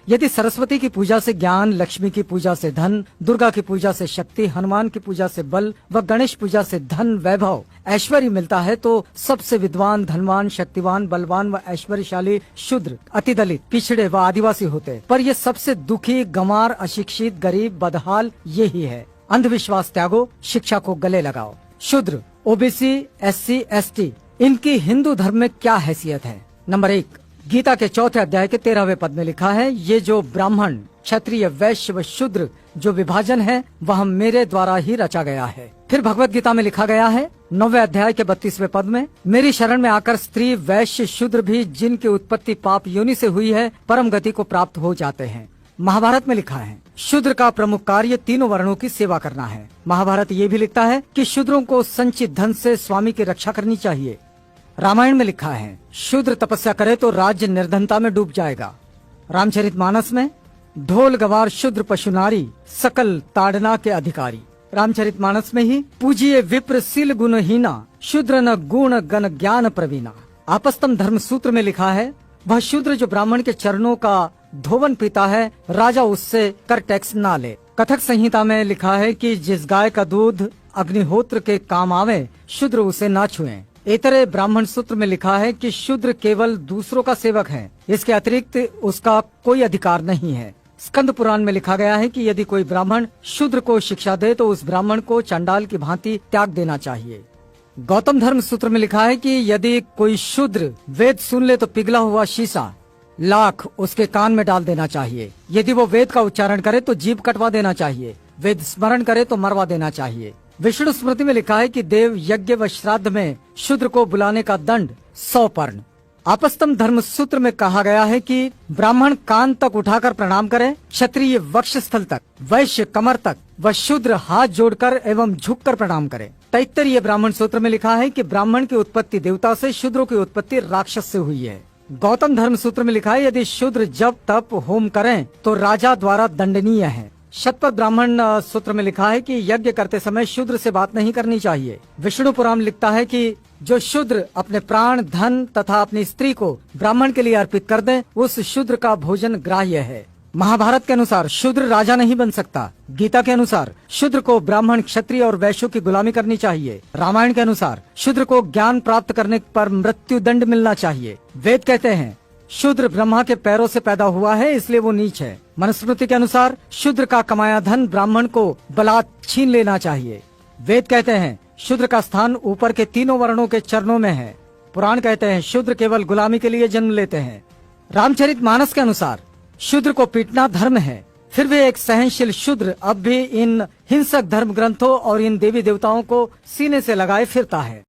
यदि सरस्वती की पूजा से ज्ञान, लक्ष्मी की पूजा से धन, दुर्गा की पूजा से शक्ति, हनुमान की पूजा से बल व गणेश पूजा से धन, वैभव, ऐश्वर्य मिलता है तो सबसे विद्वान, धनवान, शक्तिवान, बलवान व ऐश्वर्यशाली शूद्र, अति दलित, पिछड़े व आदिवासी होते। पर ये सबसे दुखी, गंवार, अशिक्षित, गरीब, बदहाल यही है। अंधविश्वास त्यागो, शिक्षा को गले लगाओ। शूद्र, ओबीसी, एससी, एसटी, इनकी हिंदू धर्म में क्या हैसियत है? नंबर 1, गीता के 4थे अध्याय के 13वें पद में लिखा है, ये जो ब्राह्मण, क्षत्रिय, वैश्य व शूद्र जो विभाजन है वह मेरे द्वारा ही रचा गया है। फिर भगवत गीता में लिखा गया है 9वें अध्याय के 32वें पद में, मेरी शरण में आकर स्त्री, वैश्य, शूद्र भी जिनकी उत्पत्ति पाप योनि से हुई है परम गति को प्राप्त हो जाते हैं। महाभारत में लिखा है शूद्र का प्रमुख कार्य तीनों वर्णों की सेवा करना है। महाभारत ये भी लिखता है कि शूद्रों को संचित धन से स्वामी की रक्षा करनी चाहिए। रामायण में लिखा है शूद्र तपस्या करे तो राज्य निर्धनता में डूब जाएगा। रामचरितमानस में ढोल गवार शूद्र पशु नारी सकल ताड़ना के अधिकारी। रामचरितमानस में ही पूजिए विप्र सील गुणहीना शूद्र न गुण गण ज्ञान प्रवीणा। आपस्तम धर्म सूत्र में लिखा है वह शूद्र जो ब्राह्मण के चरणों का धोवन पीता है राजा उससे कर टैक्स ना ले। कथक संहिता में लिखा है कि जिस गाय का दूध अग्निहोत्र के काम आवे शूद्र उसे ना छुए। इतरे ब्राह्मण सूत्र में लिखा है कि शूद्र केवल दूसरों का सेवक है, इसके अतिरिक्त उसका कोई अधिकार नहीं है। स्कंद पुराण में लिखा गया है कि यदि कोई ब्राह्मण शूद्र को शिक्षा दे तो उस ब्राह्मण को चंडाल की भांति त्याग देना चाहिए। गौतम धर्म सूत्र में लिखा है कि यदि कोई शूद्र वेद सुन ले तो पिघला हुआ शीशा लाख उसके कान में डाल देना चाहिए। यदि वो वेद का उच्चारण करे तो जीभ कटवा देना चाहिए। वेद स्मरण करे तो मरवा देना चाहिए। विष्णु स्मृति में लिखा है कि देव यज्ञ व श्राद्ध में शूद्र को बुलाने का दंड 100 पर्ण। आपस्तम धर्म सूत्र में कहा गया है कि ब्राह्मण कान तक उठाकर प्रणाम करे, क्षत्रिय वक्षस्थल तक, वैश्य कमर तक व शूद्र हाथ जोड़कर एवं झुककर प्रणाम करे। तैत्तरीय ब्राह्मण सूत्र में लिखा है कि ब्राह्मण की उत्पत्ति देवता से, शूद्रों की उत्पत्ति राक्षस से हुई है। गौतम धर्म सूत्र में लिखा है यदि शूद्र जप तप होम करें तो राजा द्वारा दंडनीय है। शतपथ ब्राह्मण सूत्र में लिखा है कि यज्ञ करते समय शूद्र से बात नहीं करनी चाहिए। विष्णु पुराण लिखता है कि जो शूद्र अपने प्राण, धन तथा अपनी स्त्री को ब्राह्मण के लिए अर्पित कर दे उस शूद्र का भोजन ग्राह्य है। महाभारत के अनुसार शूद्र राजा नहीं बन सकता। गीता के अनुसार शूद्र को ब्राह्मण, क्षत्रिय और वैश्यों की गुलामी करनी चाहिए। रामायण के अनुसार शूद्र को ज्ञान प्राप्त करने पर मृत्यु दंड मिलना चाहिए। वेद कहते हैं शूद्र ब्रह्मा के पैरों से पैदा हुआ है इसलिए वो नीच है। मनुस्मृति के अनुसार शूद्र का कमाया धन ब्राह्मण को बलात् छीन लेना चाहिए। वेद कहते हैं शूद्र का स्थान ऊपर के तीनों वर्णों के चरणों में है। पुराण कहते हैं शूद्र केवल गुलामी के लिए जन्म लेते हैं। रामचरितमानस के अनुसार शूद्र को पीटना धर्म है, फिर भी एक सहनशील शूद्र अब भी इन हिंसक धर्म ग्रंथों और इन देवी देवताओं को सीने से लगाए फिरता है।